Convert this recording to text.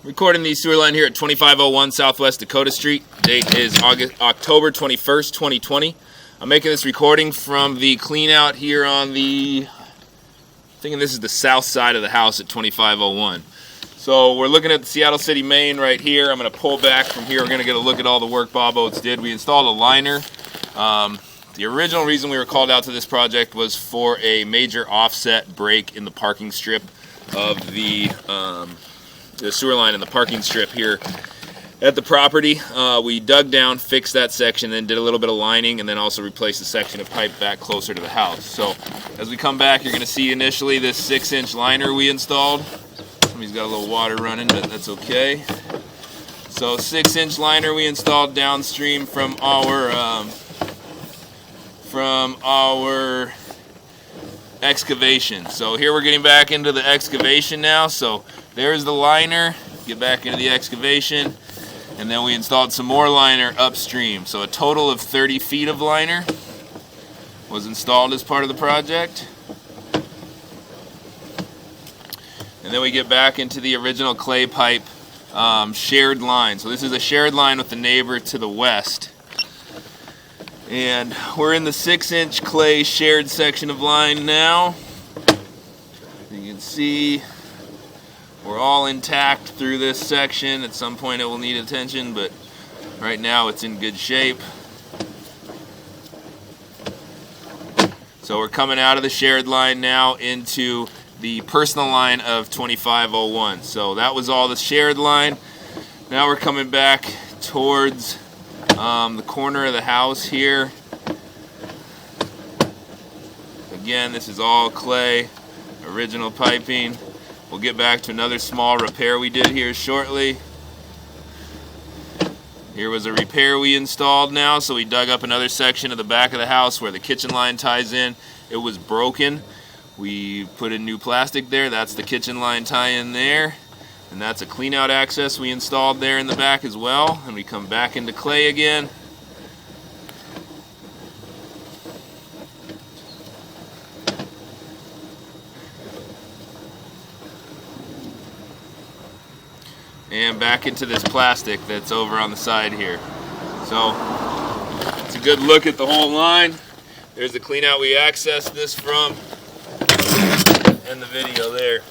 Recording the sewer line here at 2501 Southwest Dakota Street. Date is October 21st, 2020. I'm making this recording from the clean out here on the, thinking this is the south side of the house at 2501. So we're looking at the Seattle City main right here. I'm going to pull back from here. We're going to get a look at all the work Bob Oates did. We installed a liner. The original reason we were called out to this project was for a major offset break in the parking strip of the sewer line in the parking strip here at the property. We dug down, fixed that section, then did a little bit of lining, and then also replaced the section of pipe back closer to the house. So as we come back, you're going to see initially this 6-inch liner we installed. Somebody's got a little water running, but that's okay. So 6-inch liner we installed downstream from our excavation. So here we're getting back into the excavation now. So there's the liner, get back into the excavation, and then we installed some more liner upstream. So a total of 30 feet of liner was installed as part of the project. And then we get back into the original clay pipe shared line. So this is a shared line with the neighbor to the west. And we're in the 6-inch clay shared section of line now. You can see we're all intact through this section. At some point it will need attention, but right now it's in good shape. So we're coming out of the shared line now into the personal line of 2501. So that was all the shared line. Now we're coming back towards the corner of the house here. Again, this is all clay, original piping. We'll get back to another small repair we did here shortly. Here was a repair we installed now, so we dug up another section of the back of the house where the kitchen line ties in. It was broken. We put in new plastic there. That's the kitchen line tie-in there. And that's a clean out access we installed there in the back as well. And we come back into clay again. And back into this plastic that's over on the side here. So it's a good look at the whole line. There's the clean out we accessed this from, and the video there.